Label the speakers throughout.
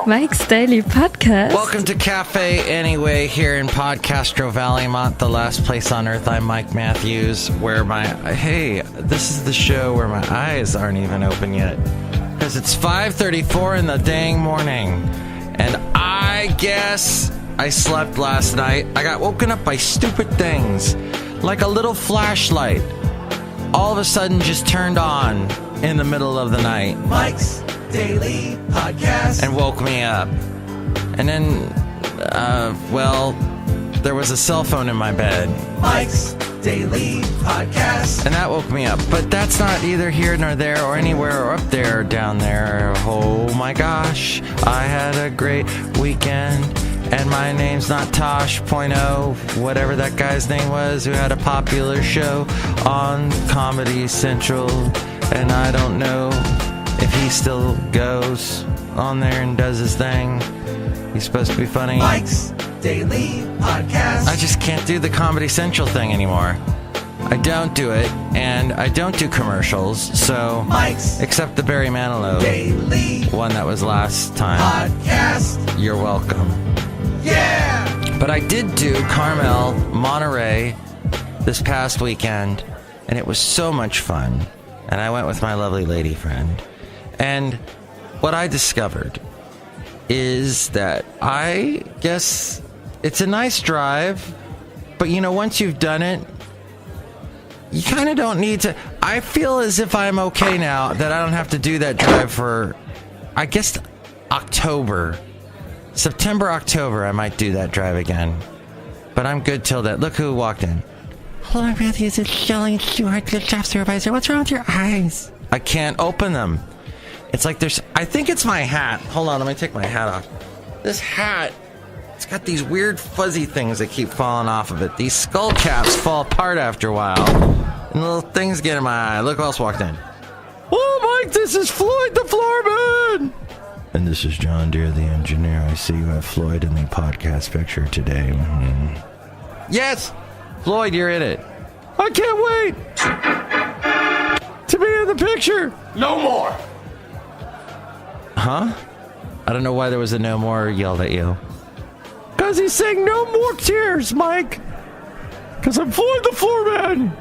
Speaker 1: Mike's Daily Podcast.
Speaker 2: Welcome to Café Anyway here in Podcastro Valleymont, the last place on earth. I'm Mike Matthews, this is the show where my eyes aren't even open yet. Because it's 5:34 in the dang morning. And I guess I slept last night. I got woken up by stupid things. Like a little flashlight. All of a sudden just turned on in the middle of the night.
Speaker 3: Mike's Daily Podcast.
Speaker 2: And woke me up. And then, there was a cell phone in my bed.
Speaker 3: Mike's Daily Podcast.
Speaker 2: And that woke me up. But that's not either here nor there or anywhere or up there or down there. Oh my gosh. I had a great weekend. And my name's not Tosh.0, whatever that guy's name was, who had a popular show on Comedy Central. And I don't know if he still goes on there and does his thing. He's supposed to be funny.
Speaker 3: Mike's Daily Podcast.
Speaker 2: I just can't do the Comedy Central thing anymore. I don't do it, and I don't do commercials, so...
Speaker 3: Mike's
Speaker 2: except the Barry Manilow
Speaker 3: Daily
Speaker 2: one that was last time.
Speaker 3: Podcast.
Speaker 2: You're welcome.
Speaker 3: Yeah!
Speaker 2: But I did do Carmel, Monterey, this past weekend, and it was so much fun. And I went with my lovely lady friend. And what I discovered is that I guess it's a nice drive, but once you've done it, you kind of don't need to. I feel as if I'm okay now that I don't have to do that drive for, I guess, September, October, I might do that drive again. But I'm good till that. Look who walked in. Hello, Matthews. It's Chely Shoehart, the shop supervisor. What's wrong with your eyes? I can't open them. It's like I think it's my hat. Hold on, let me take my hat off. This hat, it's got these weird fuzzy things that keep falling off of it. These skull caps fall apart after a while. And little things get in my eye. Look who else walked in. Oh, Mike, this is Floyd the Floorman! And this is John Deere, the engineer. I see you have Floyd in the podcast picture today. Mm-hmm. Yes! Floyd, you're in it. I can't wait to be in the picture.
Speaker 3: No more.
Speaker 2: Huh? I don't know why there was a no more yelled at you. Because he's saying no more tears, Mike. Because I'm Floyd the Floorman.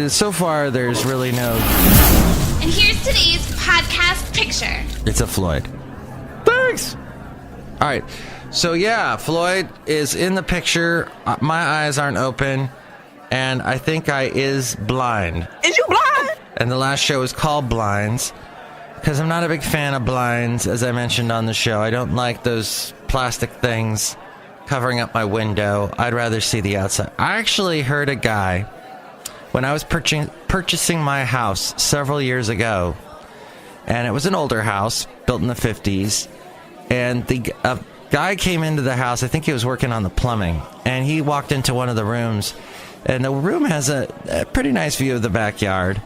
Speaker 2: So far, there's really no...
Speaker 4: And here's today's podcast picture.
Speaker 2: It's a Floyd. Thanks! Alright, so yeah, Floyd is in the picture. My eyes aren't open. And I think I is blind.
Speaker 3: Is you blind?
Speaker 2: And the last show is called Blinds. Because I'm not a big fan of blinds, as I mentioned on the show. I don't like those plastic things covering up my window. I'd rather see the outside. I actually heard a guy... when I was purchasing my house several years ago, and it was an older house built in the 50s, and a guy came into the house. I think he was working on the plumbing, and he walked into one of the rooms, and the room has a pretty nice view of the backyard,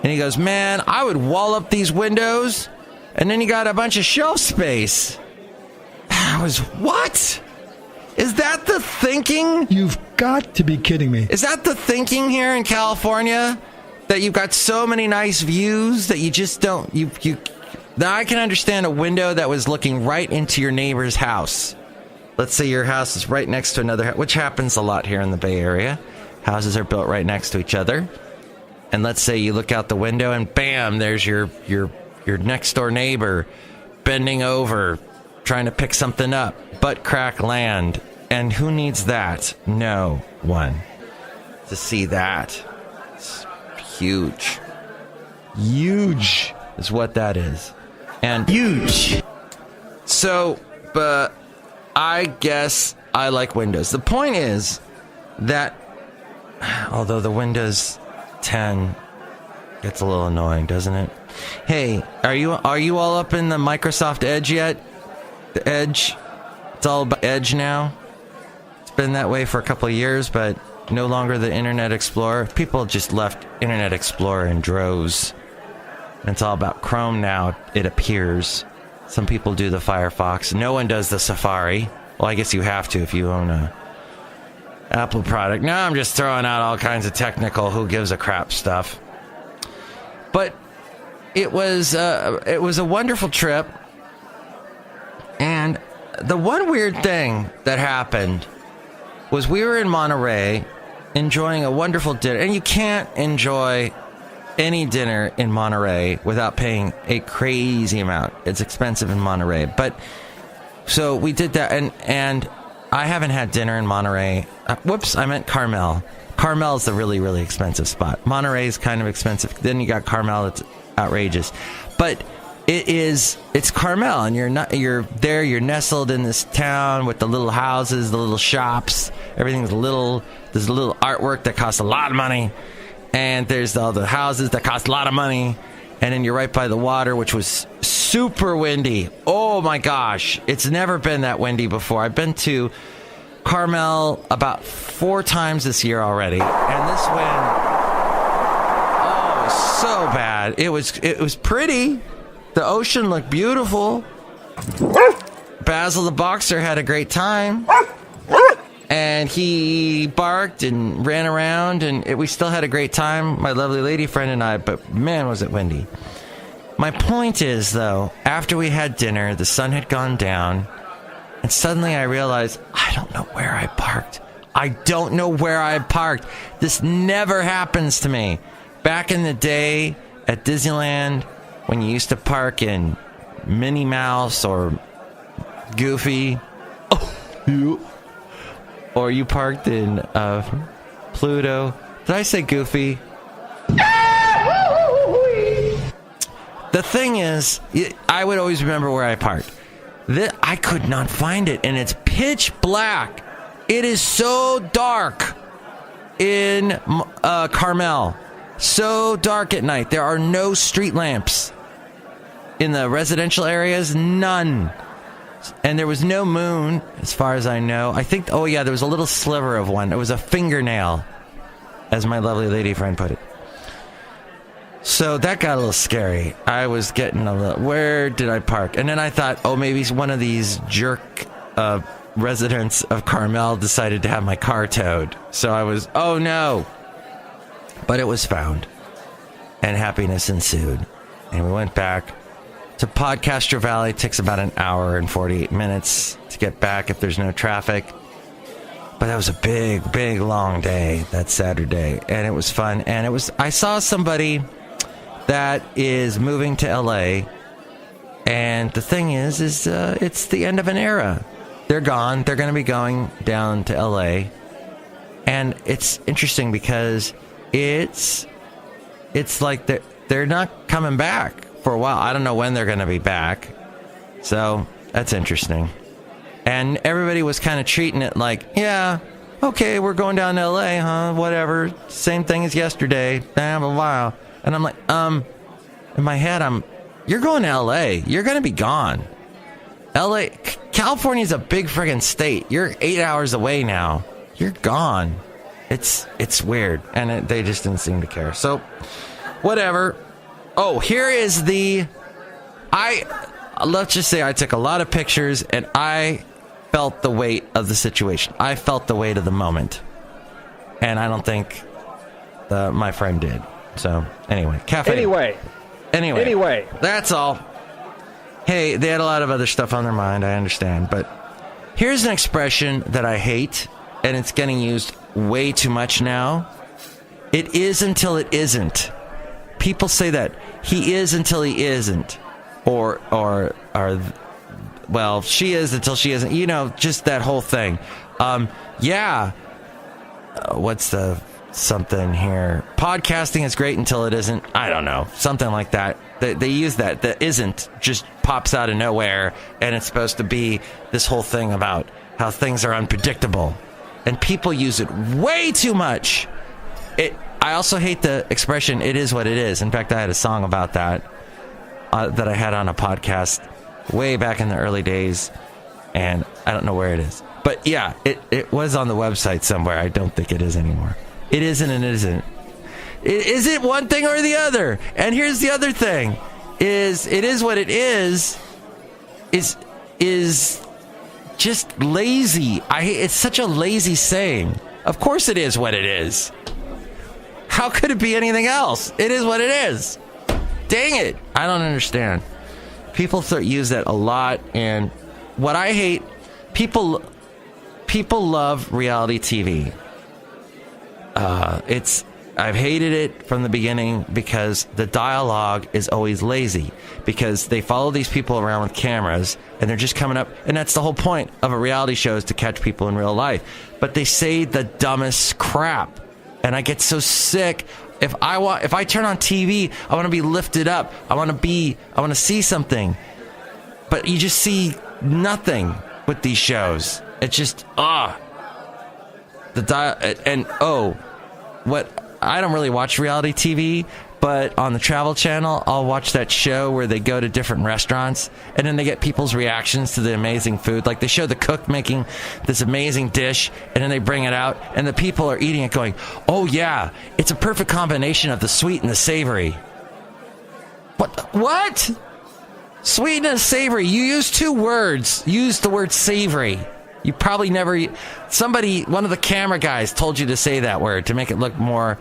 Speaker 2: and he goes, man, I would wall up these windows, and then you got a bunch of shelf space. I was, what? Is that the thinking?
Speaker 5: You've got to be kidding me.
Speaker 2: Is that the thinking here in California? That you've got so many nice views that you just don't... Now I can understand a window that was looking right into your neighbor's house. Let's say your house is right next to another house, which happens a lot here in the Bay Area. Houses are built right next to each other. And let's say you look out the window and bam, there's your next door neighbor bending over, trying to pick something up. Butt crack land. And who needs that? No one. To see that. It's huge. Huge is what that is. And huge. So, but I guess I like Windows. The point is that, although the Windows 10 gets a little annoying, doesn't it? Hey, are you all up in the Microsoft Edge yet? The Edge? It's all about Edge now. It's been that way for a couple of years, but no longer the Internet Explorer. People just left Internet Explorer in droves. And it's all about Chrome now, it appears. Some people do the Firefox. No one does the Safari. Well, I guess you have to if you own a Apple product. Now I'm just throwing out all kinds of technical who gives a crap stuff. But it was a wonderful trip. And the one weird thing that happened was we were in Monterey enjoying a wonderful dinner. And you can't enjoy any dinner in Monterey without paying a crazy amount. It's expensive in Monterey. But so we did that. And I haven't had dinner in Monterey. Whoops, I meant Carmel. Carmel is the really, really expensive spot. Monterey is kind of expensive. Then you got Carmel, that's outrageous. But it's Carmel, and you're there, you're nestled in this town with the little houses, the little shops, everything's little. There's a little artwork that costs a lot of money, and there's all the houses that cost a lot of money, and then you're right by the water, which was super windy. Oh my gosh, it's never been that windy before. I've been to Carmel about 4 times this year already, and this wind, oh, it was so bad. It was pretty. The ocean looked beautiful. Basil the boxer had a great time. And he barked and ran around, and we still had a great time, my lovely lady friend and I, but man, was it windy. My point is, though, after we had dinner, the sun had gone down, and suddenly I realized, I don't know where I parked. I don't know where I parked. This never happens to me. Back in the day at Disneyland, when you used to park in Minnie Mouse or Goofy, or you parked in Pluto. Did I say Goofy? The thing is, I would always remember where I parked. I could not find it, and it's pitch black. It is so dark in Carmel. So dark at night. There are no street lamps. In the residential areas, none. And there was no moon, as far as I know. I think, oh yeah, there was a little sliver of one. It was a fingernail, as my lovely lady friend put it. So that got a little scary. I was getting a little, where did I park? And then I thought, oh, maybe one of these jerk residents of Carmel decided to have my car towed. So I was, oh no. But it was found. And happiness ensued. And we went back to Podcaster Valley. It takes about an hour and 48 minutes to get back if there's no traffic. But that was a big, big, long day that Saturday. And it was fun. And I saw somebody that is moving to LA. And the thing is it's the end of an era. They're gone. They're going to be going down to LA. And it's interesting because it's like they're not coming back for a while. I don't know when they're going to be back. So that's interesting. And everybody was kind of treating it like, yeah, okay, we're going down to LA, huh? Whatever. Same thing as yesterday. Blah, blah, blah. And I'm like, in my head, you're going to LA. You're going to be gone. LA, California's a big friggin' state. You're 8 hours away now. You're gone. It's weird. And they just didn't seem to care. So, whatever. Oh, here is let's just say I took a lot of pictures and I felt the weight of the situation. I felt the weight of the moment. And I don't think my friend did. So, anyway. Café Anyway. That's all. Hey, they had a lot of other stuff on their mind, I understand. But here's an expression that I hate, and it's getting used way too much now. It is until it isn't. People say that. He is until he isn't. Or well, she is until she isn't. You know, just that whole thing. Yeah. What's the something here? Podcasting is great until it isn't. I don't know. Something like that. They use that. The isn't just pops out of nowhere, and it's supposed to be this whole thing about how things are unpredictable. And people use it way too much. I also hate the expression, it is what it is. In fact, I had a song about that that I had on a podcast way back in the early days, and I don't know where it is. But yeah, it was on the website somewhere. I don't think it is anymore. It isn't and it isn't. Is it one thing or the other? And here's the other thing. It is what it is just lazy. It's such a lazy saying. Of course it is what it is. How could it be anything else? It is what it is. dang it. I don't understand. People use that a lot. And what I hate, people love reality TV. I've hated it from the beginning because the dialogue is always lazy, because they follow these people around with cameras and they're just coming up, and that's the whole point of a reality show, is to catch people in real life. But they say the dumbest crap, and I get so sick. If I turn on TV, I want to be lifted up. I want to see something. But you just see nothing with these shows. It's just I don't really watch reality TV, but on the Travel Channel, I'll watch that show where they go to different restaurants, and then they get people's reactions to the amazing food. Like, they show the cook making this amazing dish, and then they bring it out, and the people are eating it going, oh yeah, it's a perfect combination of the sweet and the savory. What? Sweet and savory. You use two words. Use the word savory. You probably never... one of the camera guys told you to say that word to make it look more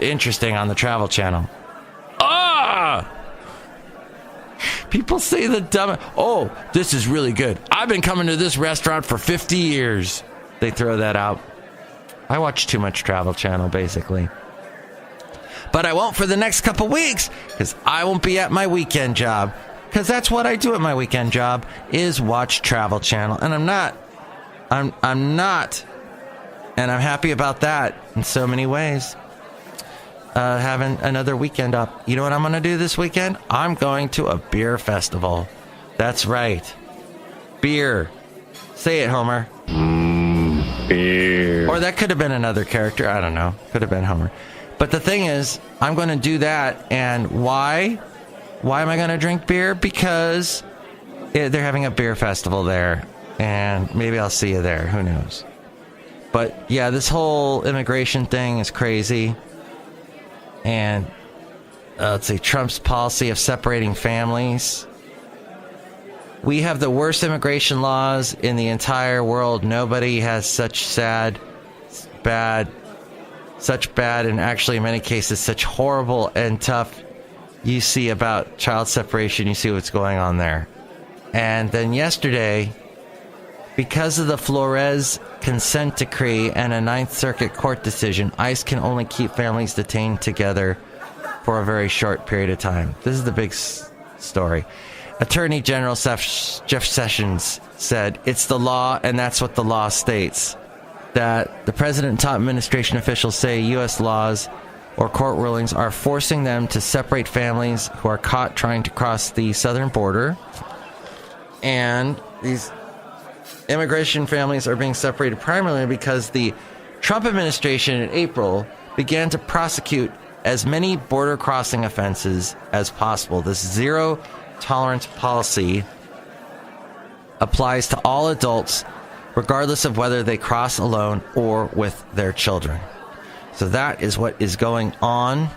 Speaker 2: interesting on the Travel Channel. People say the dumb... Oh, this is really good. I've been coming to this restaurant for 50 years. They throw that out. I watch too much Travel Channel, basically. But I won't for the next couple weeks, because I won't be at my weekend job. Because that's what I do at my weekend job, is watch Travel Channel. And I'm not. And I'm happy about that in so many ways. Having another weekend up. You know what I'm going to do this weekend? I'm going to a beer festival. That's right. Beer. Say it, Homer.
Speaker 6: Beer.
Speaker 2: Or that could have been another character. I don't know. Could have been Homer. But the thing is, I'm going to do that. And why? Why am I going to drink beer? Because they're having a beer festival there. And maybe I'll see you there. Who knows? But yeah, this whole immigration thing is crazy. And let's see, Trump's policy of separating families. We have the worst immigration laws in the entire world. Nobody has such bad, and actually in many cases, such horrible and tough. You see about child separation, you see what's going on there. And then yesterday, because of the Flores consent decree and a Ninth Circuit court decision, ICE can only keep families detained together for a very short period of time. This is the big story. Attorney General Jeff Sessions said, it's the law, and that's what the law states. That the president and top administration officials say U.S. laws or court rulings are forcing them to separate families who are caught trying to cross the southern border. And these immigration families are being separated primarily because the Trump administration in April began to prosecute as many border crossing offenses as possible. This zero tolerance policy applies to all adults, regardless of whether they cross alone or with their children. So that is what is going on.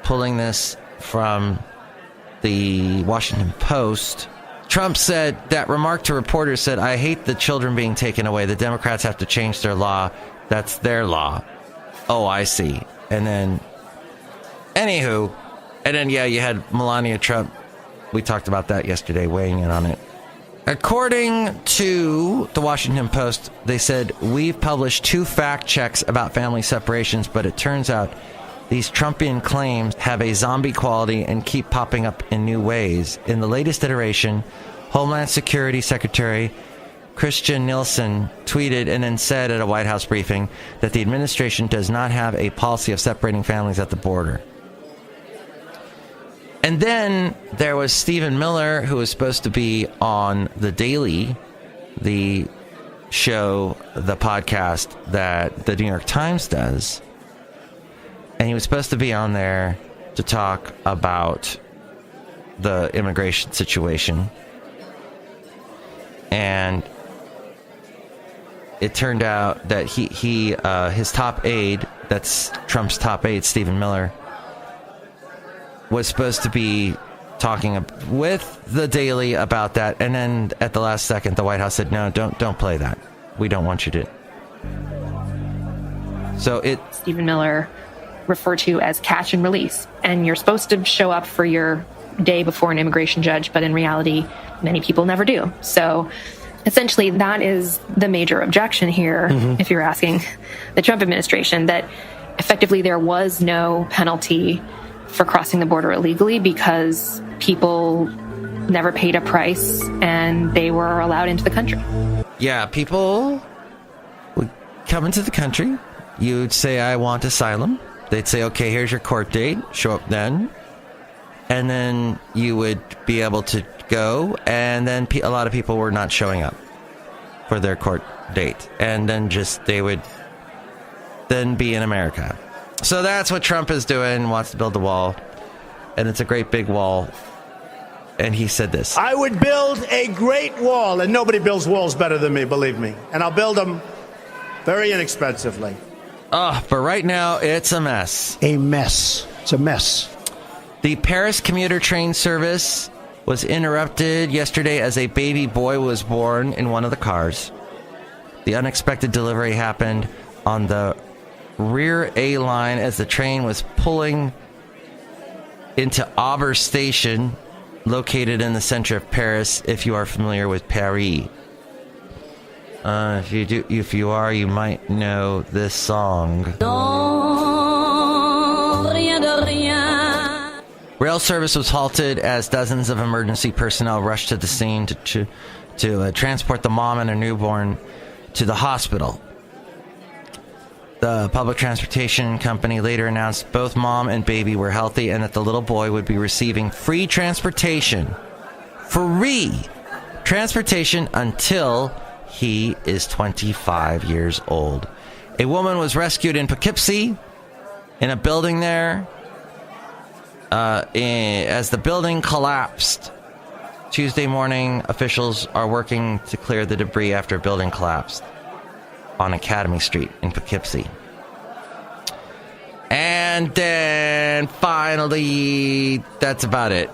Speaker 2: Pulling this from the Washington Post. Trump said, that remark to reporters said, I hate the children being taken away. The Democrats have to change their law. That's their law. Oh, I see. And then, anywho, you had Melania Trump. We talked about that yesterday, weighing in on it. According to the Washington Post, they said, we've published 2 fact checks about family separations, but it turns out these Trumpian claims have a zombie quality and keep popping up in new ways. In the latest iteration, Homeland Security Secretary Christian Nielsen tweeted and then said at a White House briefing that the administration does not have a policy of separating families at the border. And then there was Stephen Miller, who was supposed to be on The Daily, the show, the podcast that the New York Times does. And he was supposed to be on there to talk about the immigration situation. And it turned out that his top aide, that's Trump's top aide, Stephen Miller, was supposed to be talking with The Daily about that. And then at the last second, the White House said, no, don't play that. We don't want you to. So
Speaker 7: Stephen Miller
Speaker 6: refer to as catch and release. And you're supposed to show up for your day before an immigration judge, but in reality, many people never do. So essentially, that is the major objection here, if you're asking the Trump administration, that effectively there was no penalty for crossing the border illegally because people never paid a price and they were allowed into the country.
Speaker 2: Yeah, people would come into the country. You'd say, I want asylum. They'd say, okay, here's your court date. Show up then. And then you would be able to go. And then a lot of people were not showing up for their court date. And then they would then be in America. So that's what Trump is doing, wants to build the wall. And it's a great big wall. And he said this.
Speaker 7: I would build a great wall, and nobody builds walls better than me, believe me. And I'll build them very inexpensively.
Speaker 2: But right now, it's a mess.
Speaker 7: A mess. It's a mess.
Speaker 2: The Paris commuter train service was interrupted yesterday as a baby boy was born in one of the cars. The unexpected delivery happened on the rear A line as the train was pulling into Aubert Station, located in the center of Paris, if you are familiar with Paris. If you are, you might know this song. Rail service was halted as dozens of emergency personnel rushed to the scene to transport the mom and her newborn to the hospital. The public transportation company later announced both mom and baby were healthy and that the little boy would be receiving free transportation. Free transportation until he is 25 years old. A woman was rescued in Poughkeepsie in a building there as the building collapsed. Tuesday morning, officials are working to clear the debris after a building collapsed on Academy Street in Poughkeepsie. And then finally, that's about it.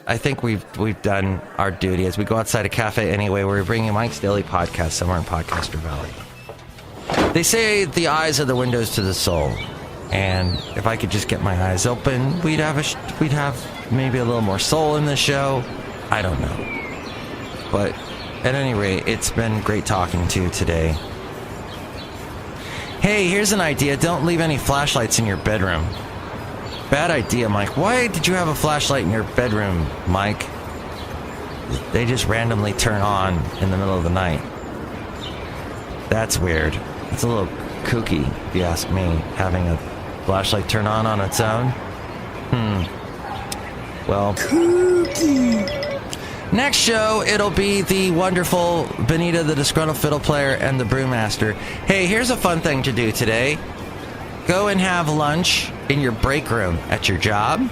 Speaker 2: I think we've done our duty as we go outside a Café Anyway. We're bringing Mike's Daily Podcast somewhere in Podcaster Valley. They say the eyes are the windows to the soul, and if I could just get my eyes open, we'd have maybe a little more soul in the show. I don't know, but at any rate, it's been great talking to you today. Hey, here's an idea. Don't leave any flashlights in your bedroom. Bad idea, Mike. Why did you have a flashlight in your bedroom, Mike? They just randomly turn on in the middle of the night. That's weird. It's a little kooky, if you ask me, having a flashlight turn on its own. Well, kooky. Next show, it'll be the wonderful Benita, the Disgruntled Fiddle Player, and the Brewmaster. Hey, here's a fun thing to do today. Go and have lunch in your break room at your job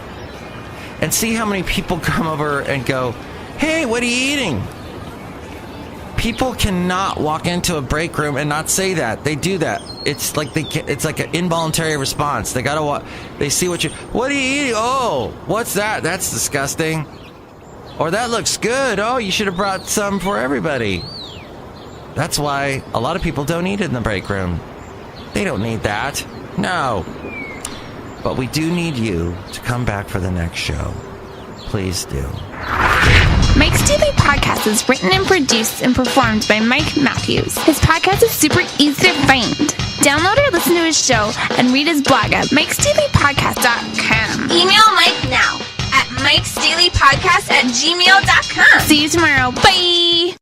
Speaker 2: and see how many people come over and go, hey, what are you eating? People cannot walk into a break room and not say that. They do that. It's like it's like an involuntary response. They gotta they see what are you eating? Oh, what's that? That's disgusting. Or that looks good. Oh, you should have brought some for everybody. That's why a lot of people don't eat in the break room. They don't need that. No. But we do need you to come back for the next show. Please do.
Speaker 4: Mike's Daily Podcast is written and produced and performed by Mike Matthews. His podcast is super easy to find. Download or listen to his show and read his blog at mikesdailypodcast.com. Email Mike now at mikesdailypodcast@gmail.com. See you tomorrow. Bye!